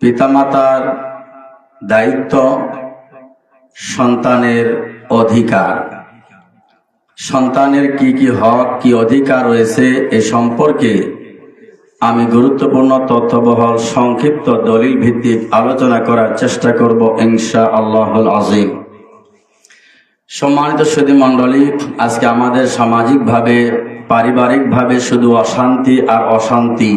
পিতামাতার দায়িত্ব, সন্তানের অধিকার। সন্তানের কি কি হক, কি অধিকার রয়েছে এ সম্পর্কে আমি গুরুত্বপূর্ণ তথ্যবহল সংক্ষিপ্ত দলিল ভিত্তিক আলোচনা করার চেষ্টা করব ইনশাআল্লাহুল আযীম। সম্মানিত সুধী মণ্ডলী, আজকে আমাদের সামাজিকভাবে, পারিবারিকভাবে শুধু অশান্তি আর অশান্তি।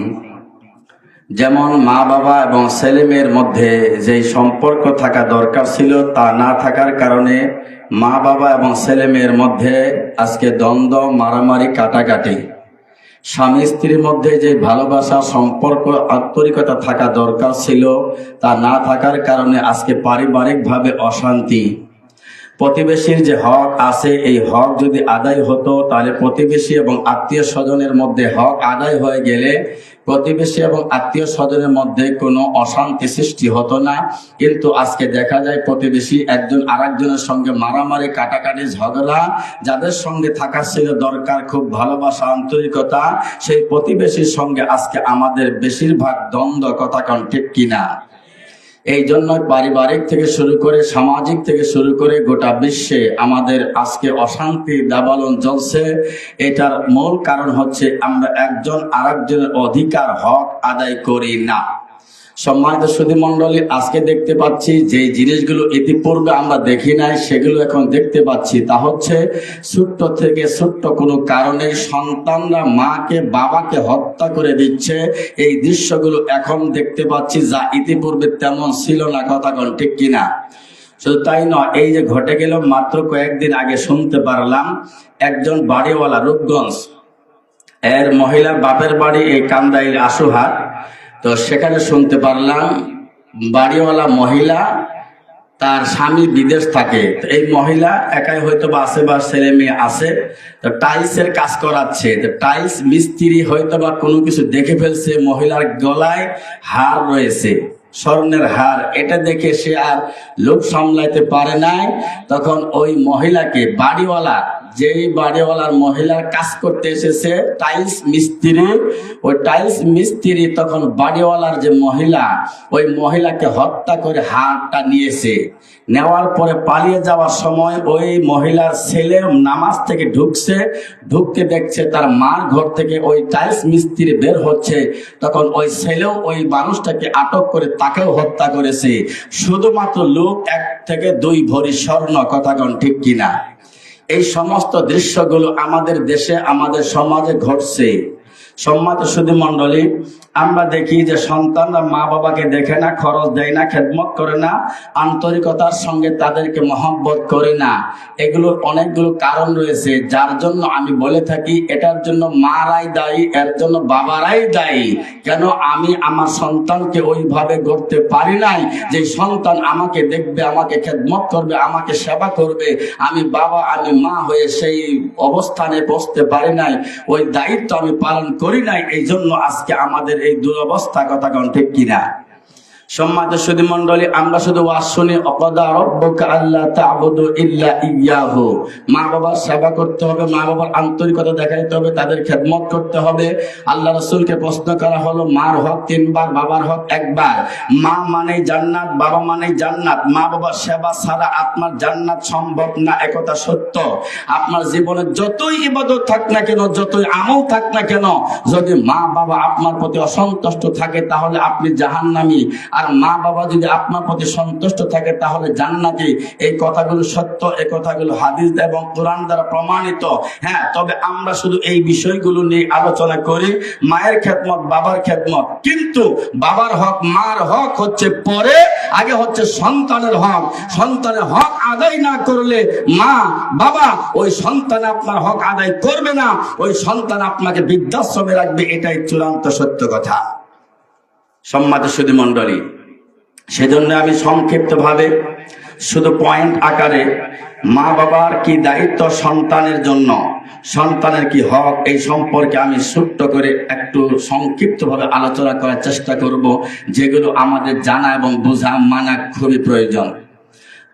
যেমন মা বাবা এবং ছেলে মেয়ের মধ্যে যেই সম্পর্ক থাকা দরকার ছিল তা না থাকার কারণে মা বাবা এবং ছেলে মেয়ের মধ্যে আজকে দ্বন্দ্ব, মারামারি, কাটাকাটি। স্বামী স্ত্রীর মধ্যে যে ভালোবাসা, সম্পর্ক, আন্তরিকতা থাকা দরকার ছিল তা না থাকার কারণে আজকে পারিবারিকভাবে অশান্তি। প্রতিবেশীর যে হক আছে, এই হক যদি আদায় হতো তাহলে প্রতিবেশী এবং আত্মীয় স্বজনের মধ্যে হক আদায় হয়ে গেলে প্রতিবেশী এবং আত্মীয় স্বজনের মধ্যে কোনো অশান্তি সৃষ্টি হতো না। কিন্তু আজকে দেখা যায় প্রতিবেশী একজন আরেকজনের সঙ্গে মারামারি, কাটাকাটি, ঝগড়া। যাদের সঙ্গে থাকা ছিল দরকার খুব ভালোবাসা, আন্তরিকতা, সেই প্রতিবেশীর সঙ্গে আজকে আমাদের বেশিরভাগ দ্বন্দ্ব। কথা কন ঠিক কিনা? এই জন্য পারিবারিক থেকে শুরু করে, সামাজিক থেকে শুরু করে গোটা বিশ্বে আমাদের আজকে অশান্তি দাবালন চলছে। এটার মূল কারণ হচ্ছে আমরা একজন আরেকজনের অধিকার, হক আদায় করি না। সম্মানিত সুধী মণ্ডলী, আজকে দেখতে পাচ্ছি যে জিনিসগুলো ইতিপূর্বে আমরা দেখি নাই সেগুলো এখন দেখতে পাচ্ছি। তা হচ্ছে ছোট্ট থেকে ছোট্ট কোনো কারণে সন্তানরা মাকে বাবাকে হত্যা করে দিচ্ছে। এই দৃশ্যগুলো এখন দেখতে পাচ্ছি, যা ইতিপূর্বে তেমন ছিল না। কথা কোন ঠিক কিনা? শুধু তাই নয়, এই যে ঘটে গেল মাত্র কয়েকদিন আগে শুনতে পারলাম একজন বাড়িওয়ালা, রূপগঞ্জ এর মহিলার বাপের বাড়ি এই কান্দাইল আশুহাট। তো সেখানে শুনতে পারলাম বাড়িওয়ালা মহিলা, তার স্বামী বিদেশ থাকে। তো এই মহিলা একাই হয়তো বা আছে বা ছেলে মেয়ে আছে, তো টাইলসের কাজ করাচ্ছে। তো টাইলস মিস্ত্রি হয়তো বা কোনো কিছু দেখে ফেলছে, মহিলার গলায় হার রয়েছে, স্বর্ণের হার। এটা দেখে সে আর লোভ সামলাইতে পারে নাই। তখন ওই মহিলাকে বাড়িওয়ালা, যেই বাড়িওয়ালার মহিলার কাজ করতে এসেছে টাইলস মিস্ত্রি, ওই টাইলস মিস্ত্রি তখন বাড়িওয়ালার যে মহিলা, ওই মহিলাকে হত্যা করে হারটা নিয়েছে। নেওয়ার পরে পালিয়ে যাওয়ার সময় ওই মহিলার ছেলে নামাজ থেকে ঢুকতে দেখছে তার মার ঘর থেকে ওই টাইলস মিস্ত্রি বের হচ্ছে। তখন ওই ছেলেও ওই মানুষটাকে আটক করে তাকেও হত্যা করেছে, শুধুমাত্র লোক 1 থেকে 2 ভরি স্বর্ণ। কথা কোন ঠিক কিনা? এই সমস্ত দৃশ্যগুলো আমাদের দেশে, আমাদের সমাজে ঘটছে। সম্মানিত সুধী মণ্ডলী, আমরা দেখি যে সন্তানরা মা বাবাকে দেখে না, খরচ দেয় না, খেদমত করে না, আন্তরিকতার সঙ্গে তাদেরকে মহব্বত করে না। এগুলোর অনেকগুলো কারণ রয়েছে, যার জন্য আমি বলে থাকি এটার জন্য মারাই দায়ী, এর জন্য বাবারাই দায়ী। কেন আমি আমার সন্তানকে ওইভাবে গড়তে পারি নাই যে সন্তান আমাকে দেখবে, আমাকে খেদমত করবে, আমাকে সেবা করবে। আমি বাবা, আমি মা হয়ে সেই অবস্থানে বসতে পারি নাই, ওই দায়িত্ব আমি পালন করি নাই। এই জন্য আজকে আমাদের এই দুরবস্থা। কথা কোন ঠিক কিনা? সম্মানিত সুধী মণ্ডলী, আমরা শুধু ওয়াজ শুনি, অকদা রব্বুকা আল্লা তা'বুদু ইল্লা ইয়্যাহু। মা বাবার সেবা করতে হবে, মা বাবার আন্তরিকতা দেখাইতে হবে, তাদের খেদমত করতে হবে। আল্লাহ রাসূলকে প্রশ্ন করা হলো, মার হক 3 বার, বাবার হক 1 বার। মা মানেই জান্নাত, বাবা মানেই জান্নাত। মা বাবার সেবা ছাড়া আপনার জান্নাত সম্ভব না, একথা সত্য। আপনার জীবনে যতই ইবাদত থাক না কেন, যতই আমল থাক না কেন, যদি মা বাবা আপনার প্রতি অসন্তুষ্ট থাকে তাহলে আপনি জাহান্নামী। আর মা বাবা যদি আপনার প্রতি সন্তুষ্ট থাকে তাহলে জান্নাতি। এই কথাগুলো সত্য, এই কথাগুলো হাদিস এবং কোরআন দ্বারা প্রমাণিত। হ্যাঁ, তবে আমরা শুধু এই বিষয়গুলো নিয়ে আলোচনা করি, মায়ের খেদমত, বাবার খেদমত। কিন্তু বাবার হক, মার হক হচ্ছে পরে, আগে হচ্ছে সন্তানের হক। সন্তানের হক আদায় না করলে মা বাবা ওই সন্তান আপনার হক আদায় করবে না, ওই সন্তান আপনাকে বৃদ্ধাশ্রমে রাখবে। এটাই চূড়ান্ত সত্য কথা। সম্মানিত সুধী মণ্ডলী, সেজন্য আমি সংক্ষিপ্তভাবে শুধু পয়েন্ট আকারে মা বাবার কি দায়িত্ব সন্তানের জন্য, সন্তানের কি হক, এই সম্পর্কে আমি ছোট্ট করে একটু সংক্ষিপ্তভাবে আলোচনা করার চেষ্টা করব, যেগুলো আমাদের জানা এবং বোঝা, মানা খুবই প্রয়োজন।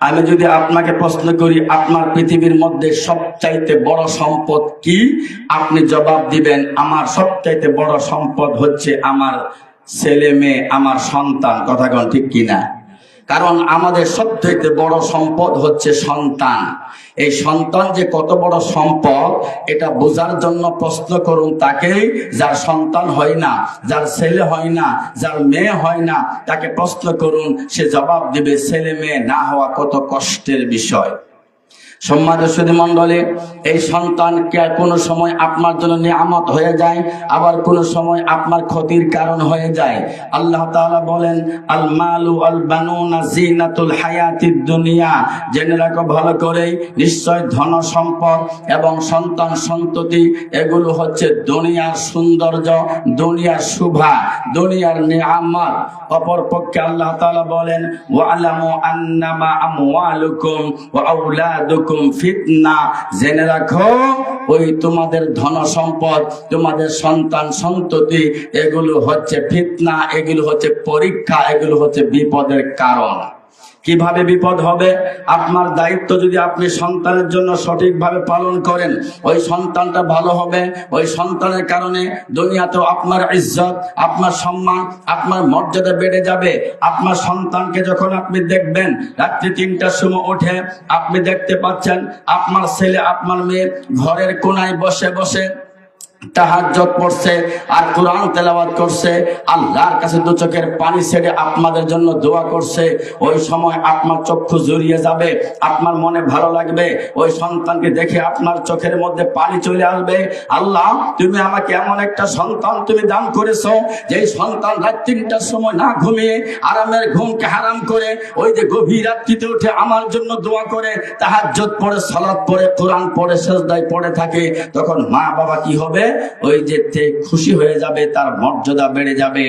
আমি যদি আপনাকে প্রশ্ন করি আপনার পৃথিবীর মধ্যে সবচাইতে বড় সম্পদ কি, আপনি জবাব দিবেন আমার সবচাইতে বড় সম্পদ হচ্ছে আমার ছেলে মেয়ে আমার সন্তান, কথা কোন ঠিক কিনা? কারণ আমাদের সবথেকে বড় সম্পদ হচ্ছে সন্তান। এই সন্তান যে কত বড় সম্পদ এটা বোঝার জন্য প্রশ্ন করুন তাকেই, যার সন্তান হয় না, যার ছেলে হয় না, যার মেয়ে হয় না, তাকে প্রশ্ন করুন, সে জবাব দিবে ছেলে মেয়ে না হওয়া কত কষ্টের বিষয়। সম্মানিত সুধী মণ্ডলী, এই সন্তান কোনো সময় আপনার জন্য নিয়ামত হয়ে যায়, আবার কোনো সময় আপনার ক্ষতির কারণ হয়ে যায়। আল্লাহ তাআলা বলেন, আল মালু আল বানুনা জিনাতুল হায়াতিদ দুনিয়া। জেনে রাখো ভালো করেই, নিশ্চয় ধন সম্পদ এবং সন্তান সন্ততি এগুলো হচ্ছে দুনিয়ার সৌন্দর্য, দুনিয়ার শোভা, দুনিয়ার নিয়ামত। অপরপক্ষে আল্লাহ তাআলা বলেন, ওয়ালামু আন্নামা আমওয়ালুকুম ওয়া আওলাদুকুম ফিতনা। জেনে রাখো ওই তোমাদের ধন সম্পদ, তোমাদের সন্তান সন্ততি এগুলো হচ্ছে ফিতনা, এগুলো হচ্ছে পরীক্ষা, এগুলো হচ্ছে বিপদের কারণ। কিভাবে বিপদ হবে? আপনার দায়িত্ব যদি আপনি সন্তানের জন্য সঠিকভাবে পালন করেন, ওই সন্তানটা ভালো হবে। ওই সন্তানের কারণে দুনিয়াতেও আপনার ইজ্জত, আপনার সম্মান, আপনার মর্যাদা বেড়ে যাবে। আপনার সন্তানকে যখন আপনি দেখবেন রাত্রি 3টার সময় উঠে, আপনি দেখতে পাচ্ছেন আপনার ছেলে আপনার মেয়ে ঘরের কোনায় বসে বসে তাহাজ্জুদ পড়ছে আর কোরআন তেলাওয়াত করছে, আল্লাহর কাছে দু চোখের পানি ছেড়ে আপনাদের জন্য দোয়া করছে, ওই সময় আপনার চক্ষু জুড়িয়ে যাবে, আপনার মনে ভালো লাগবে। ওই সন্তানকে দেখে আপনার চোখের মধ্যে পানি চলে আসবে। আল্লাহ, তুমি আমাকে এমন একটা সন্তান তুমি দান করেছো, যেই সন্তান রাত 3টার সময় না ঘুমিয়ে আরামের ঘুমকে হারাম করে ওই যে গভীর রাত্রিতে উঠে আমার জন্য দোয়া করে, তাহাজ্জুদ পড়ে, সালাত পড়ে, কোরআন পড়ে, সিজদায় পড়ে থাকে। তখন মা বাবা কি হবে? ওই যে খুশি হয়ে যাবে, তার মর্যাদা বেড়ে যাবে।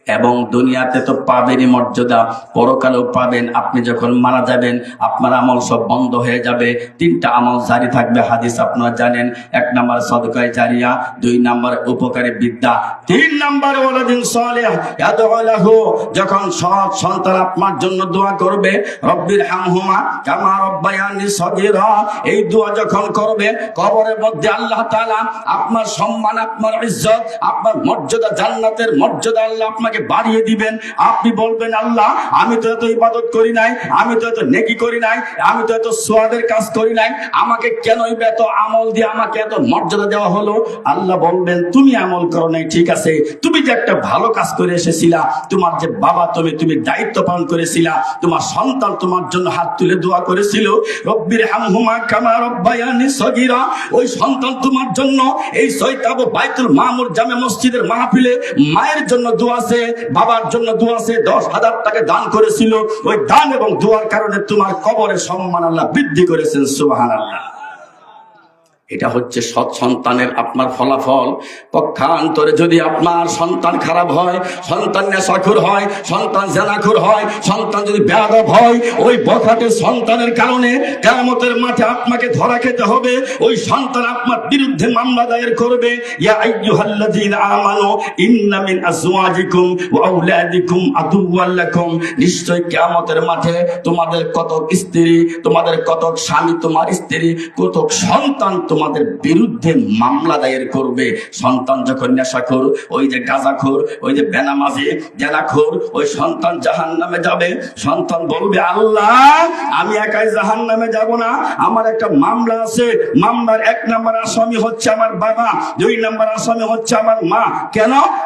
এবং দুনিয়াতে তো পাবেনই মর্যাদা, পরকালেও পাবেন। আপনি যখন মারা যাবেন আপনার আমল সব বন্ধ হয়ে যাবে। 3টা আমল জারি থাকবে, হাদিস আপনারা জানেন। 1 নাম্বার সদকায়ে জারিয়া, 2 নাম্বার উপকারী বিদ্যা, 3 নাম্বার ওয়ালাদিন সালেহ ইয়াদউ লাহু। যখন সৎ সন্তান আপনার জন্য দোয়া করবে, রব্বির হামহুমা কামা রব্বায়ানি সগীরা, এই দোয়া যখন করবে, কবরের মধ্যে আল্লাহ তাআলা আপনার সম্মান, আপনার ইজ্জত, আপনার মর্যাদা, জান্নাতের মর্যাদা আল্লাহ আপনাকে বাড়িয়ে দিবেন। আপনি বলবেন, আল্লাহ আমি তো এত ইবাদত করি নাই, আমি তো এত নেকি করি নাই, আমি তো এত সওয়াবের কাজ করি নাই, আমাকে কেন এত আমল দিয়ে আমাকে এত মর্যাদা দেওয়া হলো? আল্লাহ বলবেন, তুমি আমল করো নাই, ঠিক আছে, তুমি যে একটা ভালো কাজ করে এসেছিলা, তোমার যে বাবা তুমি দায়িত্ব পালন করেছিলা, তোমার সন্তান তোমার জন্য হাত তুলে দোয়া করেছিল, রব্বির হামহুমা কামা রব্বায়ানি সগীরা, ওই সন্তান তোমার জন্য এই সৈতাব বাইতুল মামুর জামে মসজিদের মাহফিলে মায়ের জন্য দোয়া আছে, বাবার জন্য দোয়া আছে, 10,000 টাকা দান করেছিল। ওই দান এবং দোয়ার কারণে তোমার কবরের সম্মান আল্লাহ বৃদ্ধি করেছেন। সুবহানাল্লাহ। এটা হচ্ছে সৎ সন্তানের আপনার ফলাফল। পক্ষান্তরে যদি আপনার সন্তান খারাপ হয়, সন্তান নেশাখোর হয়, সন্তান জেনাখোর হয়, সন্তান যদি বেয়াদব হয়, ওই বখাটে সন্তানের কারণে কিয়ামতের মাঠে আপনাকে ধরা খেতে হবে। ওই সন্তান আপনার বিরুদ্ধে মামলা দায়ের করবে। ইয়া আইয়ুহাল্লাযীনা আমানু ইন্না মিন আজওয়াজিকুম ওয়া আওলাদিকুম আদুওয়াল লাকুম। নিশ্চয় কিয়ামতের মাঠে তোমাদের কতক স্ত্রী, তোমাদের কতক স্বামী, তোমার স্ত্রী, কতক সন্তান তোমাদের বিরুদ্ধে মামলা দায়ের করবে। সন্তান যখন নেশাখোর, ওই যে গাঁজাখোর, ওই যে বেনামাজি, জেনাখোর, ওই সন্তান জাহান্নামে যাবে। সন্তান বলবে, আল্লাহ আমি একাই জাহান্নামে যাব না, আমার একটা মামলা আছে, মামলার 1 নাম্বার আসামি হচ্ছে আমার বাবা, 2 নাম্বার আসামি হচ্ছে আমার মা।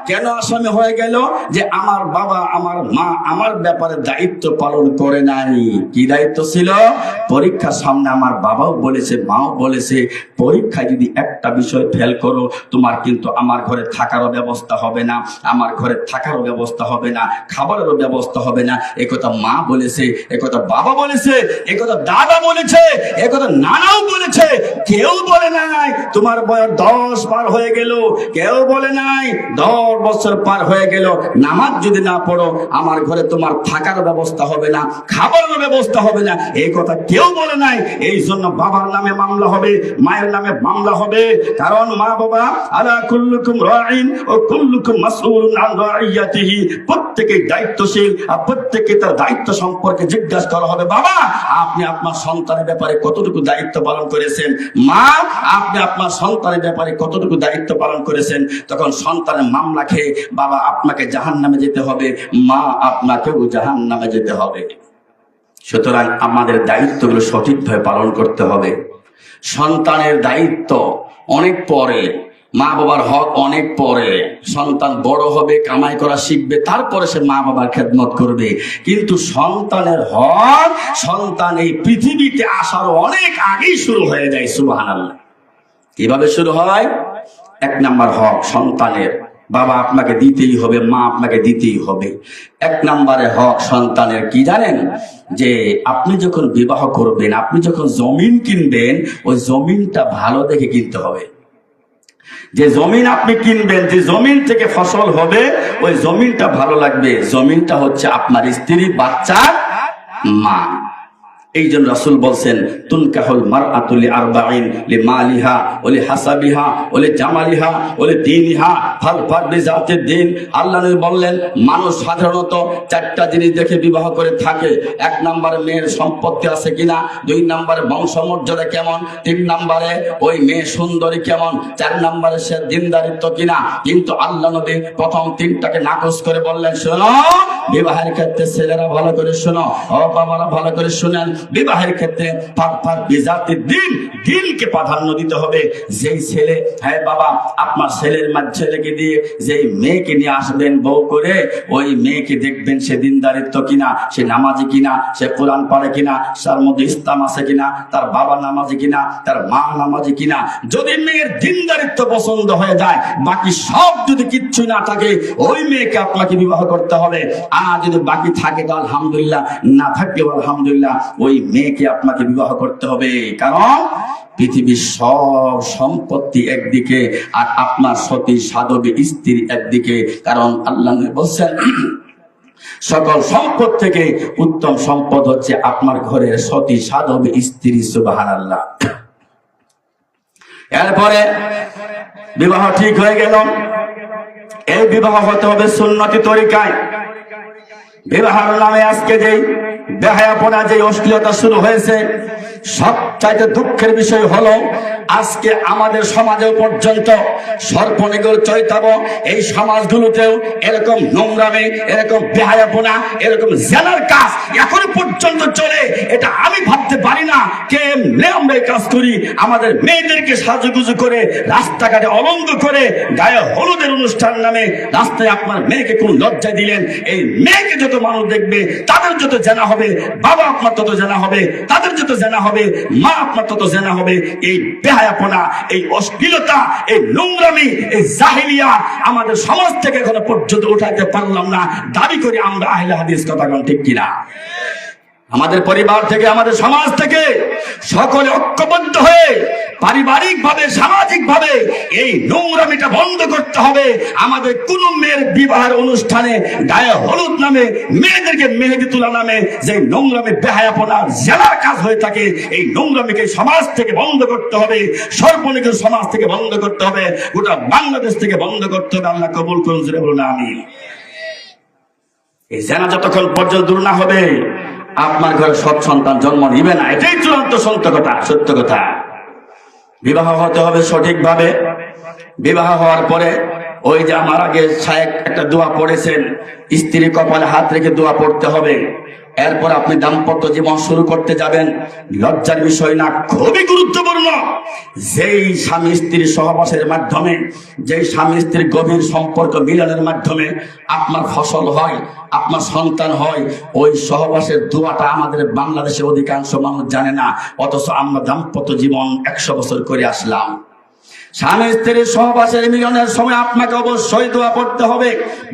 কেন আসামি হয়ে গেল? যে আমার বাবা আমার মা আমার ব্যাপারে দায়িত্ব পালন করে নাই। কি দায়িত্ব ছিল? পরীক্ষার সামনে আমার বাবাও বলেছে, মাও বলেছে, পরীক্ষায় যদি একটা বিষয় ফেল করো, তোমার কিন্তু আমার ঘরে থাকারও ব্যবস্থা হবে না, আমার ঘরে থাকারও ব্যবস্থা হবে না, খাবারেরও ব্যবস্থা হবে না। একথা মা বলেছে, একথা বাবা বলেছে, একথা দাদা বলেছে, একথা নানাও বলেছে। কেউ বলে নাই তোমার বয়স 10 পার হয়ে গেল, কেউ বলে নাই 10 বছর পার হয়ে গেল, নামাজ যদি না পড়ো আমার ঘরে তোমার থাকার ব্যবস্থা হবে না, খাবারের ব্যবস্থা হবে না। এই কথা কেউ বলে নাই। এই জন্য বাবার নামে মামলা হবে, মায়ের নামে মামলা হবে। কারণ মা বাবা আলা কুল্লুকুম রাঈন ও কুল্লুকুম মাসউলুন আন রাইয়াতিহি, প্রত্যেকেই দায়িত্বশীল আর প্রত্যেককে তার দায়িত্ব সম্পর্কে জিজ্ঞাসা করা হবে। বাবা, আপনি আপনার সন্তানের ব্যাপারে কতটুকু দায়িত্ব পালন করেছেন? মা, আপনি আপনার সন্তানের ব্যাপারে কতটুকু দায়িত্ব পালন করেছেন? তখন সন্তানের মামলা খেয়ে বাবা আপনাকে জাহান্নামে যেতে হবে, মা আপনাকেও জাহান্নামে যেতে হবে। সুতরাং আমাদের দায়িত্বগুলো সঠিকভাবে পালন করতে হবে। সন্তানের দায়িত্ব অনেক পরে, মা বাবার হক অনেক পরে। সন্তান বড় হবে, কামাই করা শিখবে, তারপরে সে মা বাবার খেদমত করবে। কিন্তু সন্তানের হক, সন্তান এই পৃথিবীতে আসার অনেক আগেই শুরু হয়ে যায়। সুবহানাল্লাহ। কিভাবে শুরু হয়? 1 নাম্বার হক সন্তানের, বাবা আপনাকে দিতেই হবে, মা আপনাকে দিতেই হবে। 1 নম্বরে হক সন্তানের কি জানেন? যে আপনি যখন বিবাহ করবেন, আপনি যখন জমিন কিনবেন, ওই জমিনটা ভালো দেখে কিনতে হবে। যে জমিন আপনি কিনবেন, যে জমিন থেকে ফসল হবে, ওই জমিনটা ভালো লাগবে। জমিনটা হচ্ছে আপনার স্ত্রী, বাচ্চার মা। এই জন্য রাসূল বলছেন, তুনকাহুল মারআতু লিআরবাঈন লিমালিহা ওয়া লিহাসাবিহা ওয়া লিজামালিহা ওয়া লিদীনিহা ফারফার বিযাতিদ দ্বীন। আল্লাহ নবী বললেন, মানুষ সাধারণত 4টা জিনিস দেখে বিবাহ করে থাকে। 1 নম্বরে মেয়ের সম্পত্তি আছে কিনা, 2 নম্বরে বংশমর্যাদা কেমন, 3 নম্বরে ওই মেয়ে সুন্দরী কেমন, 4 নম্বরে সে দিনদারিত্ব কিনা। কিন্তু আল্লাহ নবী প্রথম 3টাকে নাকচ করে বললেন, শোনো, বিবাহের ক্ষেত্রে ছেলেরা ভালো করে শোনো, ও বাবারা ভালো করে শুনেন, বিবাহের ক্ষেত্রে দিনকে প্রাধান্য দিতে হবে। যেই ছেলে, হ্যাঁ বাবা, আপনার ছেলেকে দিয়ে যেই মেয়েকে নিয়ে আসবেন বউ করে, ওই মেয়েকে দেখবেন সে দিনদারিত্ব কিনা, সে নামাজি কিনা, সে কোরআন পড়ে কিনা, তার মধ্যে ইসলাম আছে কিনা, তার বাবা নামাজি কিনা, তার মা নামাজি কিনা। যদি মেয়ের দিনদারিত্ব পছন্দ হয়ে যায়, বাকি সব যদি কিচ্ছু না থাকে, ওই মেয়েকে আপনাকে বিবাহ করতে হবে। আর যদি বাকি থাকে তো আলহামদুলিল্লাহ, না থাকলেও আলহামদুলিল্লাহ, ওই মেয়েকে আপনাকে বিবাহ করতে হবে। কারণ পৃথিবীর সব সম্পত্তি একদিকে, আর আপনার সতী সাধবী স্ত্রী একদিকে। কারণ আল্লাহ বলছেন, সকল সম্পদ থেকে উত্তম সম্পদ হচ্ছে আপনার ঘরের সতী সাধবী স্ত্রী। সুবহানাল্লাহ। এরপরে বিবাহ ঠিক হয়ে গেল। এই বিবাহ হতে হবে সুন্নতি তরিকায়। বিবাহের নামে আজকে যেই বেহায়াপনা, যে অশ্লীলতা শুরু হয়েছে, সবচাইতে দুঃখের বিষয় হলো আজকে আমাদের সমাজেও পর্যন্ত সর্পনিগর চৈতাব, এই সমাজগুলোতেও এরকম নোংরামি, এরকম বেহায়াপনা, এরকম জেনার কাজ এখনো পর্যন্ত চলে। এটা আমি ভাবতে পারি না কেমনে আমরা এই কাজ করি। আমাদের মেয়েদেরকে সাজুগুজু করে, রাস্তাঘাটে অলঙ্গ করে, গায়ে হলুদের অনুষ্ঠান নামে রাস্তায় আপনার মেয়েকে কোন লজ্জা দিলেন? এই মেয়েকে যত মানুষ দেখবে, তাদের যত জানা হবে, বাবা আপনার তত জানা হবে, তাদের যত জানা হবে, মা আপনার তত জানা হবে। এই বেহায়াপনা, এই অশ্লীলতা, এই নোংরামি, এই জাহিলিয়া আমাদের সমাজ থেকে এখনো পর্যন্ত উঠাইতে পারলাম না। দাবি করি আমরা আহলে হাদিস, কথা বলেন ঠিক কিনা? আমাদের পরিবার থেকে, আমাদের সমাজ থেকে সকলে ঐক্যবদ্ধ হয়ে পারিবারিক ভাবে, সামাজিক ভাবে এই নোংরামিটা বন্ধ করতে হবে। আমাদের কোন মেয়ের বিবাহের অনুষ্ঠানে গায়ে হলুদ নামে, মেয়েদেরকে মেহেদি তোলা নামে যে নোংরামি, বেহায়াপনা, জেলার কাজ হয়ে থাকে, এই নোংরামিকে সমাজ থেকে বন্ধ করতে হবে। সর্বনিকের সমাজ থেকে বন্ধ করতে হবে, গোটা বাংলাদেশ থেকে বন্ধ করতে হবে। আল্লাহ কবুল করুন, জোরে বলুন আমিন। এই জেনা যতক্ষণ পর্যন্ত দূর না হবে, আপনার ঘরে সৎ সন্তান জন্ম নিবে না। এটাই চূড়ান্ত সত্য কথা। বিবাহ হতে হবে সঠিকভাবে। বিবাহ হওয়ার পরে ওই যে আমার আগে শায়েখ একটা দোয়া পড়েছেন, স্ত্রী কপালে হাত রেখে দোয়া পড়তে হবে। এরপর আপনি দাম্পত্য জীবন শুরু করতে যাবেন। লজ্জার বিষয় না, খুবই গুরুত্বপূর্ণ। যেই স্বামী স্ত্রীর সহবাসের মাধ্যমে, যেই স্বামী স্ত্রীর গভীর সম্পর্ক মিলনের মাধ্যমে আপনার ফসল হয়, আপনার সন্তান হয়, ওই সহবাসের দোয়াটা আমাদের বাংলাদেশে অধিকাংশ মানুষ জানে না। অথচ আমরা দাম্পত্য জীবন 100 বছর করে আসলাম। স্বামী স্ত্রীর সহবাসের মিলনের সময় আপনাকে অবশ্যই দোয়া পড়তে হবে,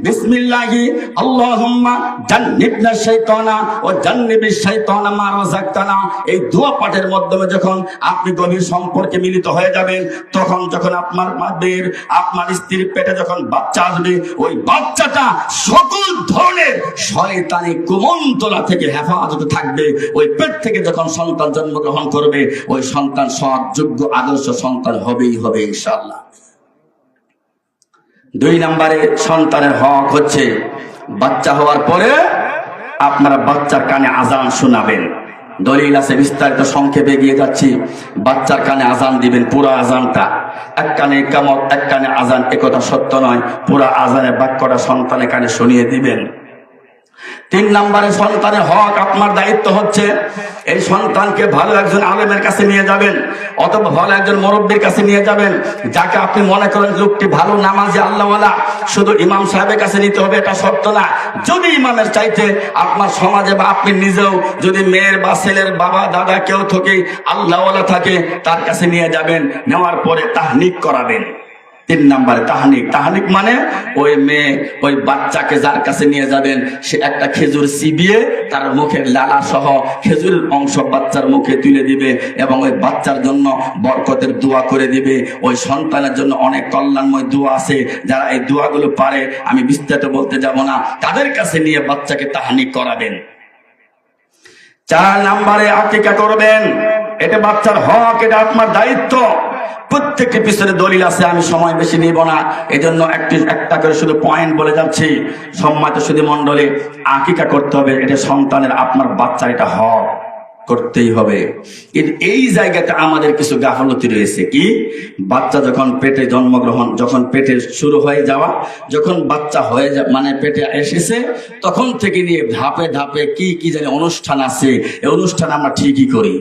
বিসমিল্লাহি আল্লাহুম্মা জান্নিবনা শাইতানা ও জান্নিবিশ শাইতানা মা রাযাকতানা। এই দোয়া পাঠের মাধ্যমে যখন আপনি গভীর সম্পর্কে মিলিত হয়ে যাবেন, তখন যখন আপনার মায়ের আপনার স্ত্রীর পেটে যখন বাচ্চা আসবে, ওই বাচ্চাটা সকল ধরনের শয়তানি কুমন্ত্রণা থেকে হেফাজতে থাকবে। ওই পেট থেকে যখন সন্তান জন্মগ্রহণ করবে, ওই সন্তান সৎ যোগ্য আদর্শ সন্তান হবেই হবে ইনশাআল্লাহ। 2 নম্বরে সন্তানের হক হচ্ছে বাচ্চা হওয়ার পরে আপনারা বাচ্চার কানে আজান শোনাবেন। দলিল আছে, বিস্তারিত সংক্ষেপে গিয়ে যাচ্ছি। বাচ্চার কানে আজান দিবেন, পুরা আজানটা। এক কানে ইকামত, এক কানে আজান, একথা সত্য নয়, পুরা আজানের বাক্যটা সন্তানের কানে শুনিয়ে দিবেন। 3 নম্বরে সন্তানের হক, আপনার দায়িত্ব হচ্ছে এই সন্তানকে ভালো একজন আলেমের কাছে নিয়ে যাবেন, অথবা ভালো একজন মুরব্বির কাছে নিয়ে যাবেন, যাকে আপনি মনে করেন লোকটি ভালো নামাজি আল্লাহওয়ালা। শুধু ইমাম সাহেবের কাছে নিতে হবে এটা শর্ত না। যদি ইমামের চাইতে আপনার সমাজে বা আপনি নিজেও যদি মেয়ের বা ছেলের বাবা দাদা কেউ থেকে আল্লাহওয়ালা থাকে, তার কাছে নিয়ে যাবেন। নেওয়ার পরে তাহনিক করাবেন। 3 নম্বরে তাহনিক। তাহনিক মানে ওই মেয়ে ওই বাচ্চাকে যার কাছে নিয়ে যাবেন, সে একটা খেজুর চিবিয়ে তার মুখের লালা সহ খেজুরের অংশ বাচ্চার মুখে তুলে দিবে এবং ওই বাচ্চার জন্য বরকতের দোয়া করে দিবে। ওই সন্তানের জন্য অনেক কল্যাণময় দোয়া আছে, যারা এই দোয়াগুলো পারে, আমি বিস্তারিত বলতে যাব না, তাদের কাছে নিয়ে বাচ্চাকে তাহনিক করাবেন। 4 নম্বরে আকিকা করবেন। এটা বাচ্চার হক, এটা আপনার দায়িত্ব। প্রত্যেকটি পিছনে দলিল আছে, আমি সময় বেশি নিব না, এজন্য একটা করে শুধু পয়েন্ট বলে যাচ্ছি। সম্মানিত সুধী মণ্ডলী, আকিকা করতে হবে, এটা সন্তানের, আপনার বাচ্চা, এটা হক, করতেই হবে। এই জায়গাটা আমাদের কিছু গাফলতি রয়েছে। কি? বাচ্চা যখন পেটে জন্মগ্রহণ, যখন পেটে শুরু হয়ে যাওয়া, যখন বাচ্চা হয়ে মানে পেটে এসেছে, তখন থেকে নিয়ে ধাপে ধাপে কি কি জানি অনুষ্ঠান আছে, এই অনুষ্ঠান আমরা ঠিকই করি।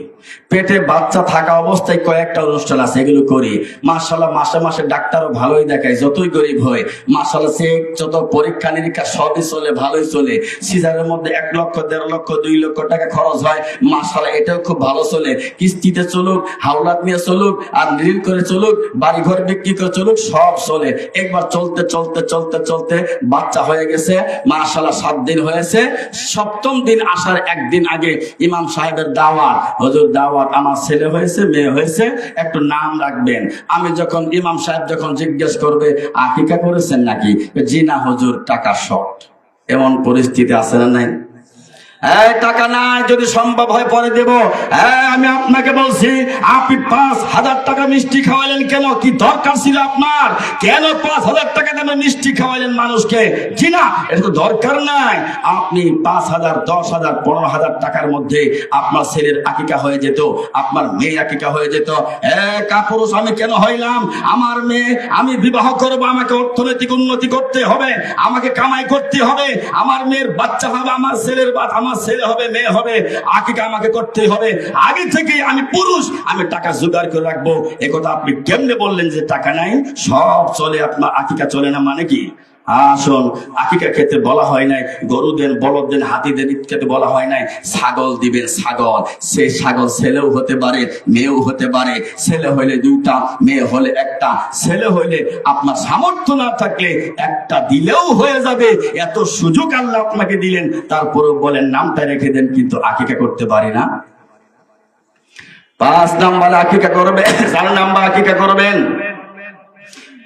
পেটে বাচ্চা থাকা অবস্থায় কয়েকটা অনুষ্ঠান আছে, এগুলো করি। মাশাআল্লাহ, মাসে মাসে ডাক্তারও ভালোই দেখায়, যতই গরিব হয়। মাশাআল্লাহ, সে যত পরীক্ষা নিরীক্ষা সবই চলে, ভালোই চলে। সিজারের মধ্যে 1 লক্ষ, 1.5 লক্ষ, 2 লক্ষ টাকা খরচ হয়। মাশাআল্লাহ, এটাও খুব ভালো চলে। কিস্তিতে চলুক, হাওলাত নিয়ে চলুক, আর ঋণ করে চলুক, বাড়ি ঘর বিক্রি করে চলুক, সব চলে। একবার চলতে চলতে চলতে চলতে বাচ্চা হয়ে গেছে। মাশাআল্লাহ, 7 দিন হয়েছে। 7ম দিন আসার 1 দিন আগে ইমাম সাহেবের দাওয়াত, হুজুর দাওয়াত, আমার ছেলে হয়েছে, মেয়ে হয়েছে, একটু নাম রাখবেন। আমি যখন ইমাম সাহেব যখন জিজ্ঞেস করবে আকিকা করেছেন নাকি, জি না হুজুর, টাকা শর্ট। এমন পরিস্থিতি আছে না নাই? টাকা নাই, যদি সম্ভব হয় পরে দেব। আমি আপনাকে বলছি, আপনি 5,000 টাকা মিষ্টি খাওয়াইলেন কেন? কি দরকার ছিল আপনার? কেন 5,000 টাকা দামে মিষ্টি খাওয়াইলেন মানুষকে? জি না, এটা তো দরকার নাই। আপনি 5,000, 10,000, 15,000 টাকার মধ্যে আপনার ছেলের আকিকা হয়ে যেত, আপনার মেয়ে আকিকা হয়ে যেত। কাপুরুষ আমি কেন হইলাম? আমার মেয়ে, আমি বিবাহ করবো, আমাকে অর্থনৈতিক উন্নতি করতে হবে, আমাকে কামাই করতে হবে, আমার মেয়ের বাচ্চা হবে, আমার ছেলের আমার ছেলে হবে, মেয়ে হবে, আকিকা আমাকে করতে হবে। আগে থেকে আমি পুরুষ, আমি টাকা জোগাড় করে রাখবো। একথা আপনি কেমনে বললেন যে টাকা নাই? সব চলে, আপনার আকিকা চলে না মানে কি? আসুন, আকিকা খেতে বলা হয় নাই গরু দেন, বলদ দেন, হাতি দেন, ইত্যাদি বলা হয় নাই। ছাগল দিবেন, ছাগল। সেই ছাগল ছেলেও হতে পারে, মেয়েও হতে পারে। ছেলে হইলে 2টা, মেয়ে হলে 1টা। ছেলে হইলে আপনার সামর্থ্য না থাকলে 1টা দিলেও হয়ে যাবে। এত সুযোগ আল্লাহ আপনাকে দিলেন, তারপরেও বলেন নামটা রেখে দেন, কিন্তু আকিকা করতে পারি না। 5 নম্বরে আকিকা করবে। 4 নম্বর আকিকা করবেন।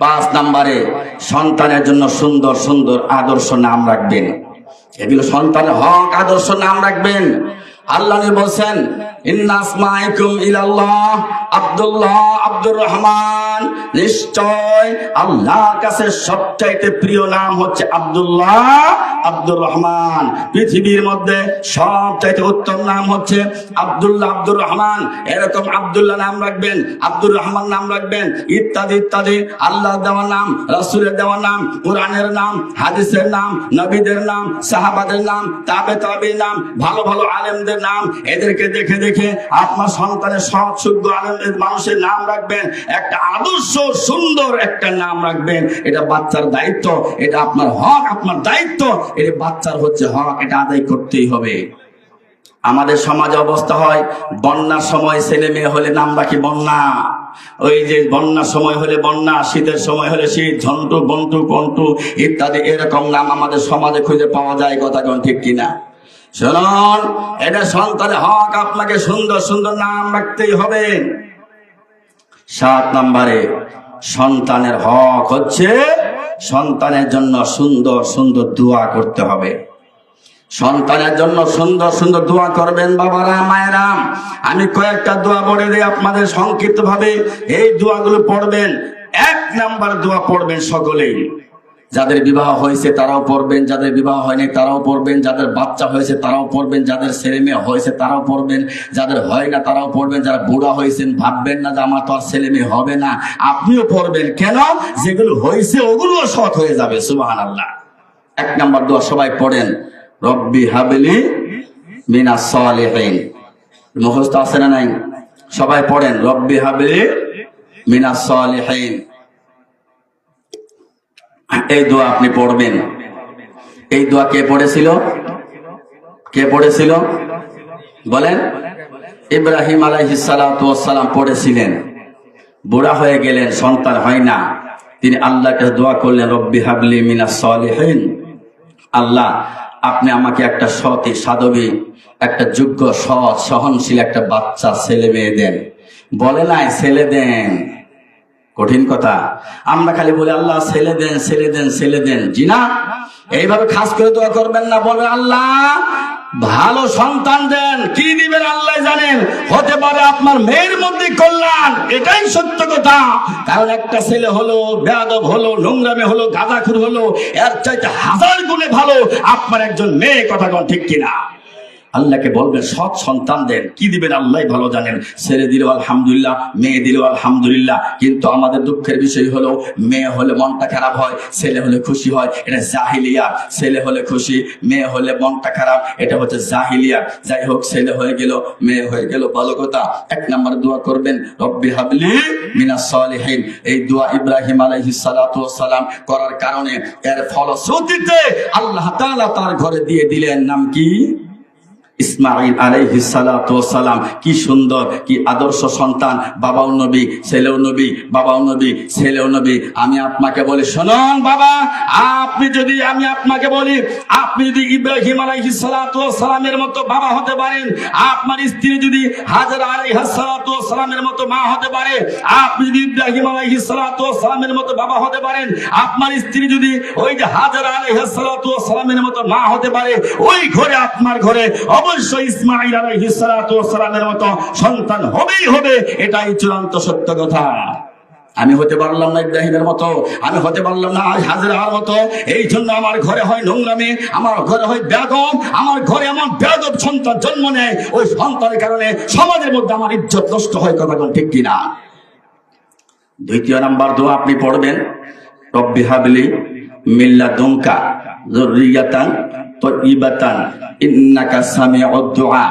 5 নম্বরে সন্তানের জন্য সুন্দর সুন্দর আদর্শ নাম রাখবেন। এগুলো সন্তানের হক, আদর্শ নাম রাখবেন। আল্লাহ বলছেন, ইন্না আসমাইকুম ইলাল্লাহ আব্দুল্লাহ, আব্দুর রহমান। নিশ্চয় আল্লাহর কাছে সবচাইতে প্রিয় নাম হচ্ছে আব্দুল্লাহ, আব্দুর রহমান। পৃথিবীর মধ্যে সবচাইতে উত্তম নাম হচ্ছে আব্দুল্লাহ, আব্দুর রহমান। এরকম আব্দুল্লাহ নাম রাখবেন, আব্দুর রহমান নাম রাখবেন, ইত্যাদি ইত্যাদি। আল্লাহ দেওয়া নাম, রাসূলের দেওয়া নাম, কোরআনের নাম, হাদিসের নাম, নবীদের নাম, সাহাবাদের নাম, তাবেঈর নাম, ভালো ভালো আলেমদের নাম। এদেরকে দেখে দেখে আপনার সন্তানের সৎ যোগ্য আলেমদের, মানুষের নাম রাখবেন। একটা আদর্শ সুন্দর একটা নাম রাখবেন। এটা বাচ্চার দায়িত্ব, এটা আপনার হক, আপনার দায়িত্ব। এটা বাচ্চার হচ্ছে হক, এটা আদায় করতেই হবে। আমাদের সমাজে অবস্থা হয়, বন্যার সময় ছেলে মেয়ে হলে নাম রাখি বন্যা। ওই যে বন্যার সময় হলে বন্যা, শীতের সময় হলে শীত, ঝন্টু বন্টু কন্টু ইত্যাদি এরকম নাম আমাদের সমাজে খুঁজে পাওয়া যায়, কথা কোন ঠিক কিনা? শুনুন, এটা সন্তানের হক, আপনাকে সুন্দর সুন্দর নাম রাখতেই হবে। 7 নম্বরে সন্তানের হক হচ্ছে সন্তানের জন্য সুন্দর সুন্দর দোয়া করতে হবে। সন্তানের জন্য সুন্দর সুন্দর দোয়া করবেন বাবারা, মায়েরা। আমি কয়েকটা দোয়া বলে দিই আপনাদের সংক্ষিপ্ত ভাবে, এই দোয়াগুলো পড়বেন। 1 নাম্বার দোয়া পড়বেন সকলেই, যাদের বিবাহ হয়েছে তারাও পড়বেন, যাদের বিবাহ হয়নি তারাও পড়বেন, যাদের বাচ্চা হয়েছে তারাও পড়বেন, যাদের ছেলে মেয়ে হয়েছে তারাও পড়বেন, যাদের হয় না তারাও পড়বেন। যারা বুড়া হয়েছেন ভাববেন না যে আমার তো আর ছেলে মেয়ে হবে না, আপনিও পড়বেন। কেন? যেগুলো হয়েছে ওগুলো সৎ হয়ে যাবে। সুবহানাল্লাহ। 1 নাম্বার দোয়া সবাই পড়েন, রব্বি হাবলি মিনাস সালিহিন। মুখস্থ আছে না নাই? সবাই পড়েন, রব্বি হাবলি মিনাস সালিহিন। এই দোয়া আপনি পড়বেন। এই দোয়া কে পড়েছিল? কে পড়েছিল বলেন? ইব্রাহিম আলাইহিস সালাতু ওয়াস সালাম পড়েছিলেন। বুড়া হয়ে গেলেন, সন্তান হয় না, তিনি আল্লাহকে দোয়া করলেন, রব্বি হাবলি মিনাস সালিহিন। আল্লাহ, আপনি আমাকে একটা সতী সাধবী, একটা যোগ্য সৎ সহনশীল একটা বাচ্চা ছেলে মেয়ে দেন। বলে নাই ছেলে দেন, কঠিন কথা। আমরা খালি বলি আল্লাহ ছেলে দেন, ছেলে দেন, ছেলে দেন। জি না, এইভাবে খাস করে দোয়া করবেন না। বলবেন আল্লাহ ভালো সন্তান দেন। কি দিবেন আল্লাহ জানেন, হতে পারে আপনার মেয়ের মধ্যে কল্যাণ, এটাই সত্য কথা। কারণ একটা ছেলে হলো বেয়াদব হলো, নোংরামে হলো, গাঁজাখুর হলো, এর চাইতে 1000 গুণে ভালো আপনার একজন মেয়ে, কথা কোন ঠিক কিনা? আল্লাহকে বলবেন সৎ সন্তান দেন। কি দিবেন আল্লাহ ভালো জানেন। ছেলে দিলেও আলহামদুলিল্লাহ, মেয়ে দিলেও আলহামদুলিল্লাহ। কিন্তু আমাদের দুঃখের বিষয় হলো মেয়ে হলে মনটা খারাপ হয়, ছেলে হলে খুশি হয়। এটা জাহিলিয়া। ছেলে হলে খুশি, মেয়ে হলে মনটা খারাপ, এটা হচ্ছে জাহিলিয়া। যাই হোক, ছেলে হয়ে গেল, মেয়ে হয়ে গেল, ভালো কথা। 1 নাম্বার দোয়া করবেন, রব্বি হাবলি মিনাস সালিহিন। এই দোয়া ইব্রাহিম আলাইহিস সালাতু ওয়াস সালাম করার কারণে এর ফলশ্রুতিতে আল্লাহ তাআলা তার ঘরে দিয়ে দিলেন নাম কি? ইসমাঈল আলাইহিস সালাতু ওয়াস সালাম। কি সুন্দর, কি আদর্শ সন্তান। বাবাও নবী, ছেলেও নবী, বাবাও নবী, ছেলেও নবী। আমি আপনাকে বলি, শুনুন বাবা, আমি আপনাকে বলি, আপনি যদি ইব্রাহিম আলাইহিস সালাতু ওয়াস সালামের মতো বাবা হতে পারেন, আপনার স্ত্রী যদি হাজরা আলাইহিস সালাতু ওয়াস সালামের মতো মা হতে পারে, আপনি যদি ইব্রাহিম আলাইহিস সালাতু ওয়াস সালামের মতো বাবা হতে পারেন, আপনার স্ত্রী যদি ওই যে হাজরা আলাইহিস সালাতু ওয়াস সালামের মতো মা হতে পারে, ওই ঘরে, আপনার ঘরে অবশ্যই ইসমাঈল আলাইহিস সালাতু ওয়াস সালামের মতো সন্তান হবেই হবে। এটাই চূড়ান্ত সত্য কথা। আমি হতে পারলাম না ইব্রাহিমের মতো, আমি হতে পারলাম না হাজরার মতো, এই জন্য আমার ঘরে হয় নোংরামি, আমার ঘরে হয় বেয়াদব, আমার ঘরে আমার বেয়াদব সন্তান জন্ম নেয়। ওই সন্তানের কারণে সমাজের মধ্যে আমার ইজ্জত নষ্ট হয়, কথা কোন ঠিক কিনা? 2 নাম্বার দোয়া আপনি পড়বেন, রব্বি হাবলি মিন লাদুনকা যুররিয়াতান তাইয়্যিবাতান ইন্নাকা সামিউদ দুআ।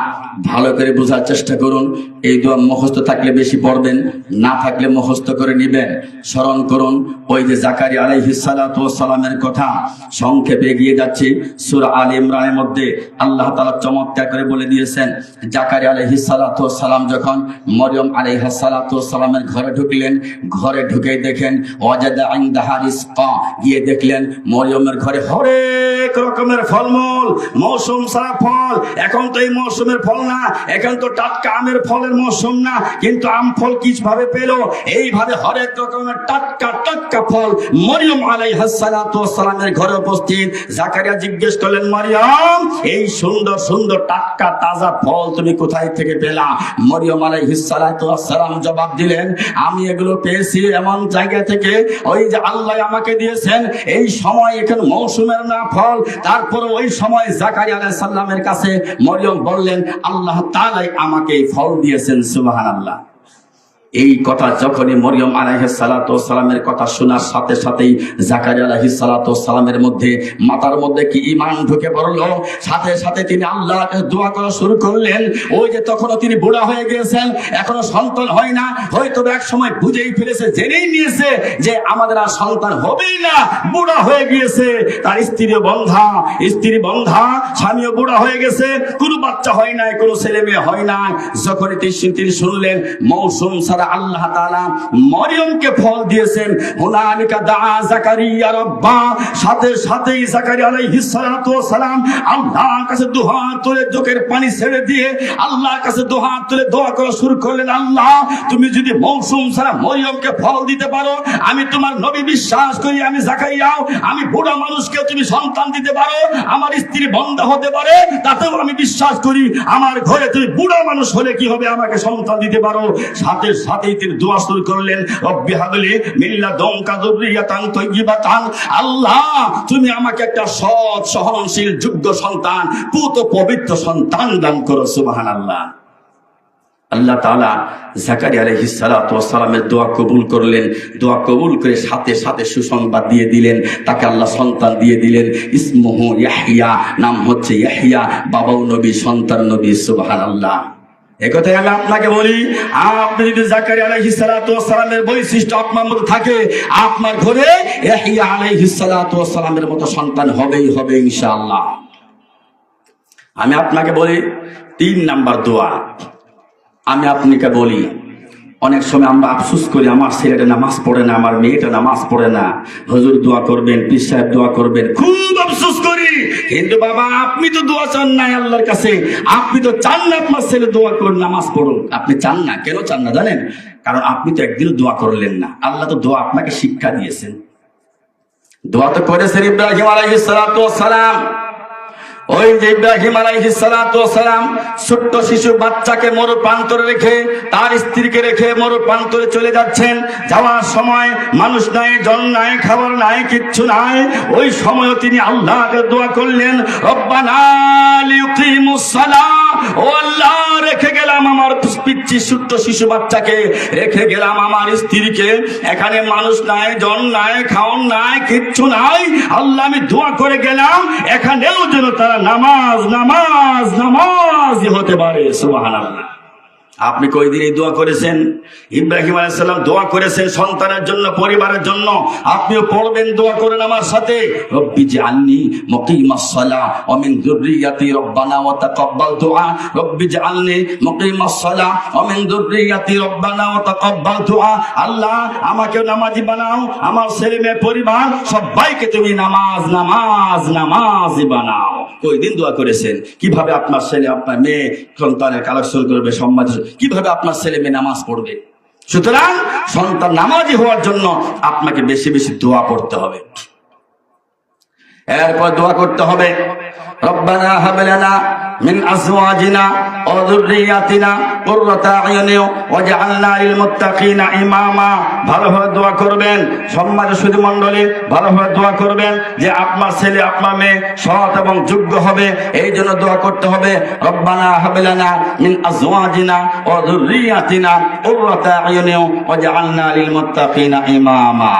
ভালো করে বোঝার চেষ্টা করুন। এই দোয়া মুখস্থ থাকলে বেশি পড়বেন, না থাকলে মুখস্থ করে নেবেন। স্মরণ করুন ওই যে জাকারিয়া আলাইহিস সালাতু ওয়াস সালামের কথা। সংক্ষেপে এগিয়ে যাচ্ছি। সূরা আলে ইমরানের মধ্যে আল্লাহ তাআলা চমৎকার করে বলে দিয়েছেন, জাকারিয়া আলাইহিস সালাতু ওয়াস সালাম যখন মরিয়ম আলাইহিস সালাতু ওয়াস সালামের ঘরে ঢুকলেন, ঘরে ঢুকেই দেখেন ওয়াজাদা ইনদাহা রিজকা, গিয়ে দেখলেন মরিয়মের ঘরে হরেক রকমের ফলমূল, মৌসুম সারা ফল। এখন তো এই মৌসুমের ফল না, এখন তো টাটকা আমের ফলের মৌসুম না, কিন্তু আম ফল কিভাবে পেল? এইভাবে হরেক রকমের টাটকা টাটকা ফল মরিয়ম আলাইহিস সালাতু ওয়াস সালামের ঘরে উপস্থিত। জাকারিয়া জিজ্ঞেস করলেন, মরিয়ম, এই সুন্দর সুন্দর টাটকা তাজা ফল তুমি কোথায় থেকে পেলা? মরিয়ম আলাইহিস সালাতু ওয়াস সালাম জবাব দিলেন, আমি এগুলো পেয়েছি এমন জায়গা থেকে, ওই যে আল্লাহ আমাকে দিয়েছেন। এই সময় এখন মৌসুমের না ফল, তারপর ওই সময় জাকারিয়া আলাইহিস সালামের কাছে মরিয়ম বললেন, আল্লাহ তাআলাই আমাকে এই ফল দিয়েছেন। সুবহানাল্লাহ। এই কথা যখনই মরিয়ম আলাইহিস সালাতু ওয়াস সালামের কথা শোনার সাথে সাথেই জাকারিয়া আলাইহিস সালাতু ওয়াস সালামের মধ্যে মাথার মধ্যে কি ঈমান ঢুকে পড়লো। সাথে সাথে তিনি আল্লাহকে দোয়া করা শুরু করলেন। ওই যে তখনও তিনি বুড়া হয়ে গিয়েছেন, এখনো সন্তান হয় না, হয়তো এক সময় বুঝেই ফেলেছে, জেনেই নিয়েছে যে আমাদের আর সন্তান হবেই না, বুড়া হয়ে গিয়েছে। তার স্ত্রী বন্ধা, স্বামীও বুড়া হয়ে গেছে, কোনো বাচ্চা হয় নাই, কোনো ছেলে মেয়ে হয় না। যখন তিনি শুনলেন মৌসুম সারা দ্বারা আল্লাহ তাআলা মরিয়মকে ফল দিয়েছেন। হুনালিকা দাআ যাকারিয়া রাব্বা, সাথে সাথেই যাকারিয়া আলাইহিস সালাতু ওয়াস সালাম আল্লাহর কাছে দুহাত তুলে চোখের পানি ছেড়ে দিয়ে আল্লাহর কাছে দুহাত তুলে দোয়া করা শুরু করলেন, আল্লাহ তুমি যদি মৌসুম ছাড়া মরিয়মকে ফল দিতে পারো, আমি তোমার নবী বিশ্বাস করি, আমি যাকারিয়াও, আমি বুড়া মানুষকে তুমি সন্তান দিতে পারো, আমার স্ত্রী বন্ধা হতে পারে, তাতেও আমি বিশ্বাস করি, আমার ঘরে তুমি বুড়া মানুষ হলে কি হবে, আমাকে সন্তান দিতে পারো। সাথে সাথেই তিনি দোয়া শুরু করলেন, রব্বি হাবলি মিন লাদুনকা যুররিয়াতান তাইয়্যিবাতান, আল্লাহ তুমি আমাকে একটা সৎ সহনশীল যোগ্য সন্তান, পুত পবিত্র সন্তান দান করো। সুবহানাল্লাহ। আল্লাহ তাআলা যাকারিয়া আলাইহিস সালাতু ওয়াস সালামের দোয়া কবুল করলেন। দোয়া কবুল করে সাথে সাথে সুসংবাদ দিয়ে দিলেন, তাকে আল্লাহ সন্তান দিয়ে দিলেন। ইসমুহু ইয়াহইয়া, নাম হচ্ছে ইয়াহইয়া, বাবাও নবী সন্তান নবী। সুবহানাল্লাহ। একথাই আমি আপনাকে বলি, আপনি যদি যাকারিয়া আলাইহিস সালাতু ওয়াস সালামের বৈশিষ্ট্য আপনার মধ্যে থাকে, আপনার ঘরে ইয়াহইয়া আলাইহিস সালাতু ওয়াস সালামের মতো সন্তান হবেই হবে ইনশাআল্লাহ। আমি আপনাকে বলি 3 নাম্বার দোয়া। আমি আপনাকে বলি, অনেক সময় আমরা আফসোস করি, আমার ছেলেটা নামাজ পড়ে না, আমার মেয়েটা নামাজ পড়ে না, হুজুর দোয়া করবেন, পীর সাহেব দোয়া করবেন, খুব আফসোস করি। কিন্তু বাবা আপনি তো দোয়া চান না আল্লাহর কাছে, আপনি তো চান না আপনার ছেলে দোয়া করুন, নামাজ পড়ুন। আপনি চান না, কেন চান না জানেন? কারণ আপনি তো একদিনও দোয়া করলেন না। আল্লাহ তো দোয়া আপনাকে শিক্ষা দিয়েছেন। দোয়া তো করেছেন ইব্রাহিম আলাইহিস সালাতু ওয়াস সালাম। ওই যে ইব্রাহিম আলাইহিস সালাতু ওয়াস সালাম ছোট্ট শিশু বাচ্চাকে মরু প্রান্তরে রেখে, তার স্ত্রীকে রেখে মরু প্রান্তরে চলে যাচ্ছেন। যাওয়ার সময় মানুষ নাই, জল নাই, খাবার নাই, কিচ্ছু নাই। ওই সময়ও তিনি আল্লাহকে দোয়া করলেন, রব্বানা লিয়ুকিমুস সালাহ, ও আল্লাহ রেখে গেলাম আমার পিচ্চি ছোট্ট শিশু বাচ্চাকে, রেখে গেলাম আমার স্ত্রীকে, এখানে মানুষ নাই, জল নাই, খাওয়ার নাই, কিচ্ছু নাই। আল্লাহ আমি দোয়া করে গেলাম এখানেও যেন তারা নামাজ নামাজ নামাজ হতে পারে। সুবহানাল্লাহ। আপনি কয়দিন এই দোয়া করেছেন? ইব্রাহিম আলাইহিস সালাম দোয়া করেছেন সন্তানের জন্য, পরিবারের জন্য। আপনিও পড়বেন, দোয়া করেন আমার সাথে, রব্বি জাআলনি মুকিমাস সালাহ ওয়া মিন যুররিয়াতি রব্বানা ওয়া তাকাব্বাল দুআ, রব্বি জাআলনি মুকিমাস সালাহ ওয়া মিন যুররিয়াতি রব্বানা ওয়া তাকাব্বাল দুআ। আল্লাহ আমাকে নামাজি বানাও, আমার ছেলে মেয়ে পরিবার সবাইকে তুমি নামাজ নামাজ নামাজি বানাও। কয়দিন দোয়া করেছেন? কিভাবে আপনার ছেলে আপনার মেয়ে সন্তানের কালেকশন করবে, সমাজ কিভাবে আপনার ছেলে মেয়ে নামাজ পড়বে? সুতরাং সন্তান নামাজি হওয়ার জন্য আপনাকে বেশি বেশি দোয়া পড়তে হবে। এরপর দোয়া করতে হবে, রব্বানা হাব লানা মিন আজওয়াজিনা ওয়া যুররিয়াতিনা কুররাতা আয়ুনি ওয়াজআলনা লিল মুত্তাকিনা ইমামা। ভালোভাবে দোয়া করবেন, সম্মানিত সুধী মণ্ডলী, ভালোভাবে দোয়া করবেন যে আপনার ছেলে আপনার মেয়ে সৎ এবং যোগ্য হবে। এই জন্য দোয়া করতে হবে, রব্বানা হাব লানা মিন আজওয়াজিনা ওয়া যুররিয়াতিনা কুররাতা আয়ুনি ওয়াজআলনা লিল মুত্তাকিনা ইমামা।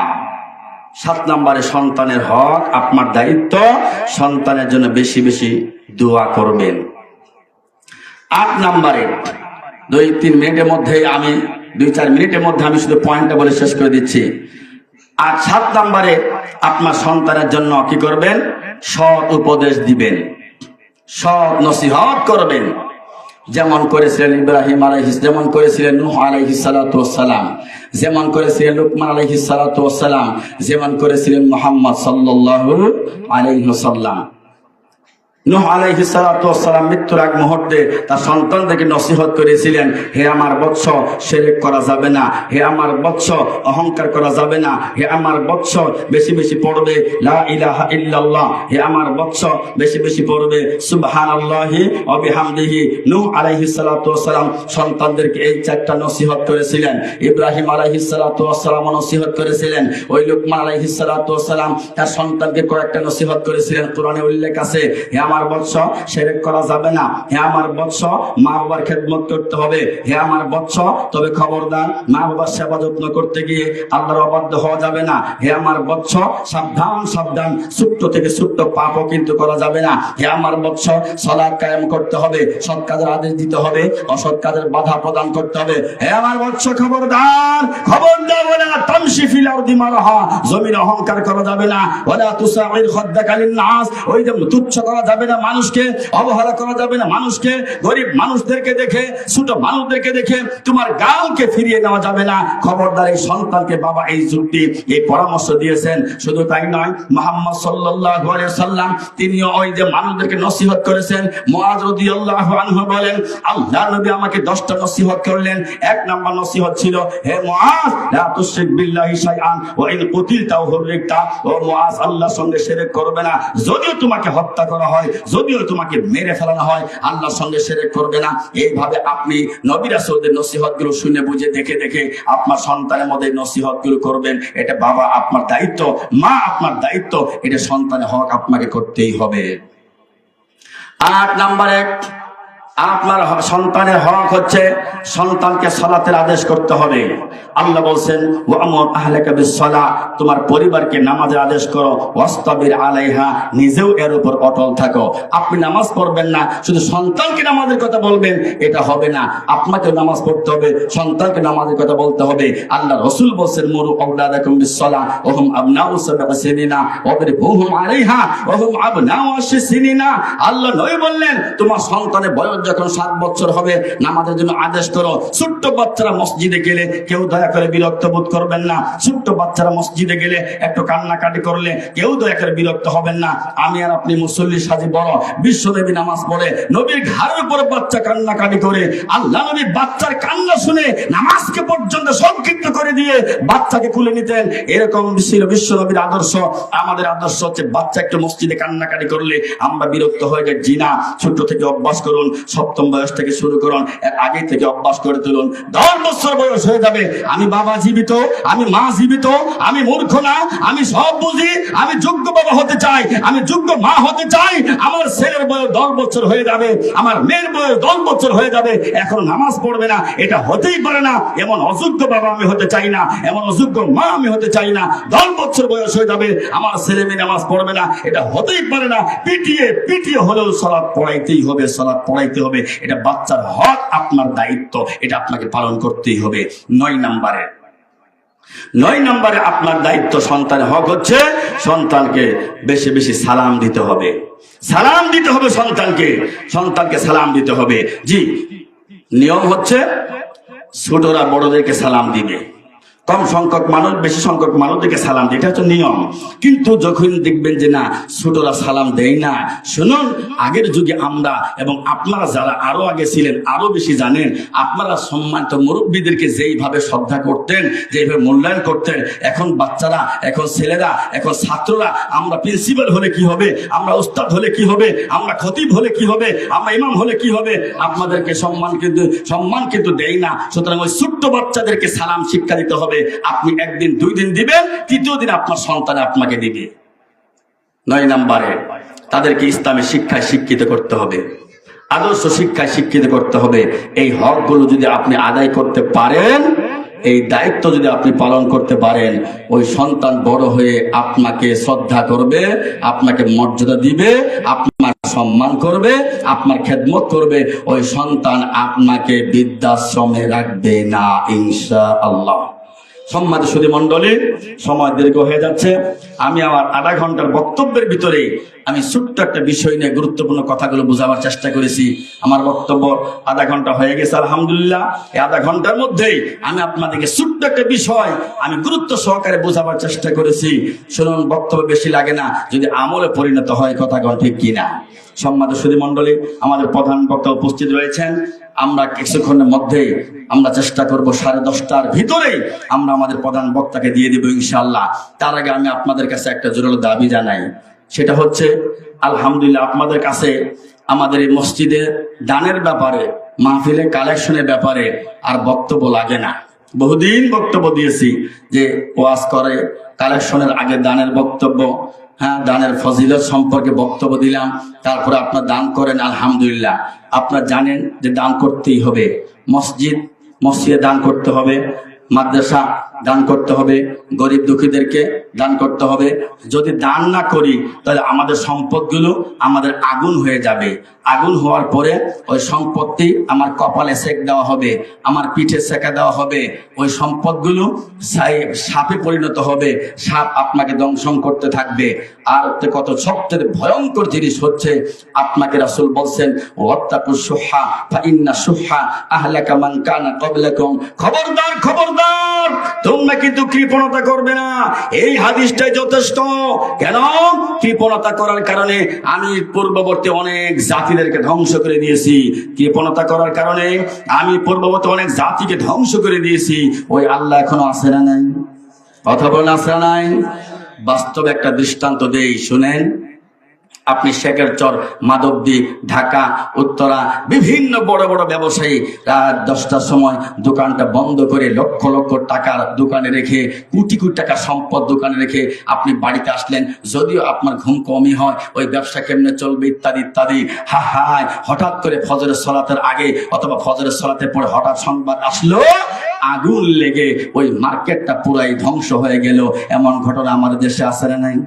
7 নম্বরে সন্তানের হক, আপনার দায়িত্ব, সন্তানের জন্য বেশি বেশি দোয়া করবেন। 8 নম্বরে 2-3 মিনিটের মধ্যে আমি 2-4 মিনিটের মধ্যে আমি শুধু পয়েন্টটা বলে শেষ করে দিচ্ছি। আর 7 নম্বরে আপনার সন্তানের জন্য কি করবেন? সৎ উপদেশ দিবেন, সৎ নসিহত করবেন। যেমন করেছিলেন ইব্রাহিম আলাইহিস, যেমন করেছিলেন নূহ আলাইহিস সালাতু ওয়াস সালাম, যেমন করেছিলেন লুকমান আলাইহিস সালাতু ওয়াস সালাম, যেমন করেছিলেন মুহাম্মদ সাল্লাল্লাহু আলাইহি ওয়াসাল্লাম। নূহ আলাইহিস সালাতু ওয়াস সালাম মৃত্যুর আগ মুহূর্তে তার সন্তানদেরকে নসিহত করেছিলেন, হে আমার বৎস শিরক করা যাবে না, হে আমার বৎস অহংকার করা যাবে না, হে আমার বৎস বেশি বেশি পড়বে লা ইলাহা ইল্লাল্লাহ, হে আমার বৎস বেশি বেশি পড়বে সুবহানাল্লাহি ওয়া বিহামদিহি। নূহ আলাইহিস সালাতু ওয়াস সালাম সন্তানদেরকে এই 4টা নসিহত করেছিলেন। ইব্রাহিম আলাইহিস সালাতু ওয়াস সালাম নসিহত করেছিলেন। ওই লুকমান আলাইহিস সালাতু ওয়াস সালাম তার সন্তানকে কয়েকটা নসিহত করেছিলেন। কোরআনে উল্লেখ আছে, হে আমার বৎস শিরক করা যাবে না, হে আমার বৎস মা বাবার খেদমত করতে হবে, হে আমার বৎস তবে খবরদার মা বাবার সেবা যত্ন করতে গিয়ে আল্লাহর অবাধ্য হওয়া যাবে না, হে আমার বৎস সাবধান সাবধান, ছোট্ট থেকে ছোট্ট পাপও কিন্তু করা যাবে না, হে আমার বৎস সালাত কায়েম করতে হবে, সৎ কাজের আদেশ দিতে হবে, অসৎ কাজের বাধা প্রদান করতে হবে, হে আমার বৎস খবরদার খবরদার ওয়ালা তামশি ফিল আরদি মারহা, জমিনে অহংকার করা যাবে না, ওয়ালা তুসাইর খাদ্দাকা লিন নাস, ওই যে তুচ্ছ করা যাবে যাবে না, মানুষকে অবহেলা করা যাবে না, মানুষকে গরিব মানুষদেরকে দেখে, ছোট মানুষদেরকে দেখে তোমার গালকে ফিরিয়ে নেওয়া যাবে না। খবরদার এই সন্তানকে বাবা এই যুক্তি, এই পরামর্শ দিয়েছেন। শুধু তাই নয়, মুহাম্মদ সাল্লাল্লাহু আলাইহি ওয়াসাল্লাম তিনিও ওই যে মানুষদেরকে নসিহত করেছেন। মুআজ রাদিয়াল্লাহু আনহু বলেন, আল্লাহ নবী আমাকে 10টা নসিহত করলেন। 1 নাম্বার নসিহত ছিল, হে মুআজ লা তুশরিক বিল্লাহি শাইআন ওয়া ইন কুতিলতা ওয়া হুরিকতা। ও মুআজ, আল্লাহর সঙ্গে শিরক করবে না, যদিও তোমাকে হত্যা করা হয়, যদিও তোমাকে মেরে ফেলানো হয়, আল্লাহর সঙ্গে শিরক করবে না। এইভাবে আপনি নবী রাসূলদের নসিহতগুলো শুনে বুঝে দেখে দেখে আপনার সন্তানের মধ্যে নসিহতগুলো করবেন। এটা বাবা আপনার দায়িত্ব, মা আপনার দায়িত্ব, এটা সন্তানের হক আপনাকে করতেই হবে। 8 নাম্বারে আপনার সন্তানের হক হচ্ছে সন্তানকে সালাতের আদেশ করতে হবে। আল্লাহ বলছেন, ওয়ামুর আহলাকা বিসসালাহ, তোমার পরিবারকে নামাজের আদেশ করো, ওয়াসতাবির আলাইহা, নিজেও এর উপর অটল থাকো। আপনি নামাজ পড়বেন না, শুধু সন্তানকে নামাজের কথা বলবেন, এটা হবে না। আপনাকে নামাজ পড়তে হবে, সন্তানকে নামাজের কথা বলতে হবে। আল্লাহ রাসূল বলছেন, মুরু আওলাদাকুম বিসসালাহ ওয়া হুম আবনাউ সাবঈ সিনিনা ওয়াদরিবুহুম আলাইহা ওয়া হুম আবনাউ 10 সিনিনা। আল্লাহ নবী বললেন, তোমার সন্তানের বয়স যখন 7 বছর হবে, নামাজের জন্য আদেশ করো। ছোট্ট বাচ্চারা মসজিদে গেলে কেউ দয়া করে বিরক্ত বোধ করবেন না। ছোট্ট বাচ্চারা মসজিদে গেলে একটু কান্নাকাটি করলে কেউ দয়া করে বিরক্ত হবেন না। আমি আর আপনি মুসল্লি সাজি বড়, বিশ্বনবী নামাজ পড়ে, নবীর ঘাড়ের উপরে বাচ্চা কান্নাকাটি করে, আল্লাহ নবী বাচ্চার কান্না শুনে নামাজকে পর্যন্ত সংক্ষিপ্ত করে দিয়ে বাচ্চাকে কুলে নিতেন। এরকম ছিল বিশ্বনবীর আদর্শ। আমাদের আদর্শ হচ্ছে বাচ্চা একটু মসজিদে কান্নাকাটি করলে আমরা বিরক্ত হয়ে যাই। জিনা ছোট থেকে অভ্যাস করুন, 7ম বয়স থেকে শুরু করুন, আগে থেকে অভ্যাস করে তুলুন। 10 বছর বয়স হয়ে যাবে, আমি বাবা জীবিত, আমি মা জীবিত, আমি মূর্খ না, আমি সব বুঝি, আমি যোগ্য বাবা হতে চাই, আমি যোগ্য মা হতে চাই। আমার ছেলের বয়স 10 বছর হয়ে যাবে, আমার মেয়ের বয়স 10 বছর হয়ে যাবে, এখন নামাজ পড়বে না, এটা হতেই পারে না। এমন অযোগ্য বাবা আমি হতে চাই না, এমন অযোগ্য মা আমি হতে চাই না। 10 বছর বয়স হয়ে যাবে, আমার ছেলে মেয়ে নামাজ পড়বে না, এটা হতেই পারে না। পিটিয়ে পিটিয়ে হলেও সালাত পড়াইতেই হবে, সালাত পড়াইতে হবে। এটা বাচ্চার হক, আপনার দায়িত্ব, এটা আপনাকে পালন করতেই হবে। 9 নম্বরে আপনার দায়িত্ব, সন্তানের হক হচ্ছে সন্তানকে বেশি বেশি সালাম দিতে হবে। সালাম দিতে হবে সন্তানকে সালাম দিতে হবে। জি, নিয়ম হচ্ছে ছোটরা বড়দেরকে সালাম দিবে, কম সংখ্যক মানুষ বেশি সংখ্যক মানুষদেরকে সালাম দেয়, এটা হচ্ছে নিয়ম। কিন্তু যখন দেখবেন যে না, ছোটরা সালাম দেয় না, শুনুন, আগের যুগে আমরা এবং আপনারা যারা আরো আগে ছিলেন আরো বেশি জানেন, আপনারা সম্মানিত মুরব্বীদেরকে যেইভাবে শ্রদ্ধা করতেন, যেইভাবে মূল্যায়ন করতেন, এখন বাচ্চারা, এখন ছেলেরা, এখন ছাত্ররা, আমরা প্রিন্সিপাল হলে কি হবে, আমরা উস্তাদ হলে কি হবে, আমরা খতিব হলে কি হবে, আমরা ইমাম হলে কি হবে, আপনাদেরকে সম্মান কিন্তু দেয় না। সুতরাং ওই ছোট্ট বাচ্চাদেরকে সালাম শিক্ষা দিতে হবে। আপনি 1 দিন 2 দিন দিবেন, 3য় দিন আপনার সন্তান আপনাকে দিবে। 9 নম্বরে তাদেরকে ইসলামের শিক্ষায় শিক্ষিত করতে হবে, আদর্শ শিক্ষায় শিক্ষিত করতে হবে। এই হকগুলো যদি আপনি আদায় করতে পারেন, এই দায়িত্ব যদি আপনি পালন করতে পারেন, ওই সন্তান বড় হয়ে আপনাকে শ্রদ্ধা করবে, আপনাকে মর্যাদা দিবে, আপনার সম্মান করবে, আপনার খেদমত করবে। ওই সন্তান আপনাকে বৃদ্ধাশ্রমে রাখবে না, ইনশাআল্লাহ। সম্মানিত সুধী মণ্ডলী, সময় দীর্ঘ হয়ে যাচ্ছে। আমি আমার 1/2 ঘন্টার বক্তব্যের ভিতরে আমি ছোট্ট একটা বিষয় নিয়ে গুরুত্বপূর্ণ কথাগুলো বোঝাবার চেষ্টা করেছি। আমার বক্তব্য 1/2 ঘন্টা হয়ে গেছে, আলহামদুলিল্লাহ। এই 1/2 ঘন্টার মধ্যেই আমি আপনাদেরকে ছোট্ট একটা বিষয় আমি গুরুত্ব সহকারে বোঝাবার চেষ্টা করেছি। শুনুন, বক্তব্য বেশি লাগে না, যদি আমলে পরিণত হয়, কথাগণ ঠিক কিনা। সম্মানিত সুধী মণ্ডলী, আমাদের প্রধান বক্তা উপস্থিত রয়েছেন। আমরা কিছুক্ষণের মধ্যেই আমরা চেষ্টা করব 10:30টার ভিতরেই আমরা আমাদের প্রধান বক্তাকে দিয়ে দিব ইনশাআল্লাহ। তার আগে আমি আপনাদের কাছে একটা জোরালো দাবি জানাই, সেটা হচ্ছে আলহামদুলিল্লাহ আপনাদের কাছে আমাদের এই মসজিদে দানের ব্যাপারে, মাহফিলে কালেকশনের ব্যাপারে আর বক্তব্য লাগে না। বহুদিন বক্তব্য দিয়েছি যে ওয়াজ করে কালেকশনের আগে দানের বক্তব্য, হ্যাঁ, দানের ফজিলত সম্পর্কে বক্তব্য দিলাম, তারপরে আপনার দান করেন, আলহামদুলিল্লাহ। আপনারা জানেন যে দান করতেই হবে, মসজিদে দান করতে হবে, মাদ্রাসা দান করতে হবে, গরিব দুঃখীদেরকে দান করতে হবে। যদি দান না করি তাহলে আমাদের সম্পদগুলো আমাদের আগুন হয়ে যাবে। আগুন হওয়ার পরে ওই সম্পত্তি আমার কপালে সেক দেওয়া হবে, আমার পিঠে সেকা দেওয়া হবে, ওই সম্পদগুলো সাপে পরিণত হবে, সাপ আপনাকে দংশন করতে থাকবে। আর কত সবচেয়ে ভয়ঙ্কর জিনিস হচ্ছে, আপনাকে রাসূল বলছেন ওয়াত্তাকুশ শুহা ফাইন্না শুহা আহলাকা মান কানা ক্বাবলাকুম, খবরদার খবরদার, তোমরা কিন্তু কৃপণতা করবে না। এই হাদিসটাই যথেষ্ট। কেন? কৃপণতা করার কারণে আমি পূর্ববর্তী অনেক জাতিদেরকে ধ্বংস করে দিয়েছি। কৃপণতা করার কারণে আমি পূর্ববর্তী অনেক জাতিকে ধ্বংস করে দিয়েছি। ওই আল্লাহ এখনো আছে না নাই? কথা বলেন আছে না নাই? বাস্তব একটা দৃষ্টান্ত দেই, শুনেন। আপনি শেখেরচর, মাধবদী, ঢাকা, উত্তরা বিভিন্ন বড় বড় ব্যবসায়ী রাত 10টার সময় দোকানটা বন্ধ করে লক্ষ লক্ষ টাকার দোকানে রেখে, কোটি কোটি টাকা সম্পদ দোকানে রেখে আপনি বাড়িতে আসলেন। যদিও আপনার ঘুম কমই হয়, ওই ব্যবসা কেমনে চলবে ইত্যাদি ইত্যাদি। হায়, হঠাৎ করে ফজরের সলাতের আগে অথবা ফজরের সলাতের পরে হঠাৎ সংবাদ আসলো আগুন লেগে ওই মার্কেটটা পুরাই ধ্বংস হয়ে গেল। এমন ঘটনা আমাদের দেশে আছে না নাই?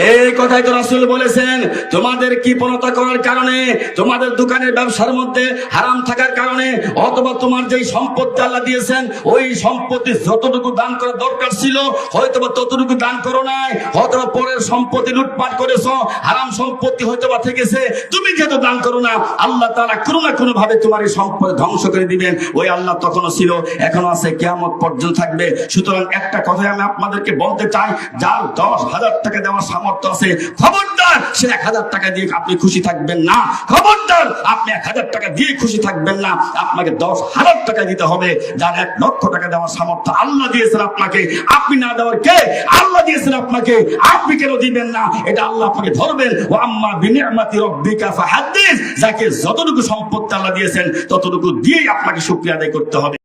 এই কথাই তো রাসূল বলেছেন, তোমাদের কৃপণতা করার কারণে, তোমাদের দোকানের ব্যবসার মধ্যে হারাম থাকার কারণে, অথবা তোমার যেই সম্পত্তি আল্লাহ দিয়েছেন ওই সম্পত্তি যতটুকু দান করা দরকার ছিল হয়তোবা ততটুকু দান করো নাই, হয়তোবা পরের সম্পত্তি লুটপাট করেছো, হারাম সম্পত্তি হয়তোবা থেকেছে, তুমি যেহেতু দান করো না, আল্লাহ তাআলা কোনো না কোনো ভাবে তোমার এই সম্পদ ধ্বংস করে দিবেন। ওই আল্লাহ তখনও ছিল, এখনো আছে, কিয়ামত পর্যন্ত থাকবে। সুতরাং একটা কথাই আমি আপনাদেরকে বলতে চাই, যার 10,000 টাকা দেওয়ার সামর্থ্য আছে, খবরদার সে 1000 টাকা দিয়ে আপনি খুশি থাকবেন না। খবরদার আপনি 1000 টাকা দিয়ে খুশি থাকবেন না, আপনাকে 10,000 টাকা দিতে হবে। যার 1 লক্ষ টাকা দেওয়ার সামর্থ্য আল্লাহ দিয়েছেন আপনাকে, আপনি না দেওয়ার কে? আল্লাহ দিয়েছেন আপনাকে, আপনি কেন দিবেন না? এটা আল্লাহ আপনাকে ধরবেন। ওয়া আম্মা বিনিআমাতি রাব্বিকা ফাহাদ্দিস, যাকে যতটুকু সম্পত্তি আল্লাহ দিয়েছেন ততটুকু দিয়েই আপনাকে শুকরিয়া আদায় করতে হবে।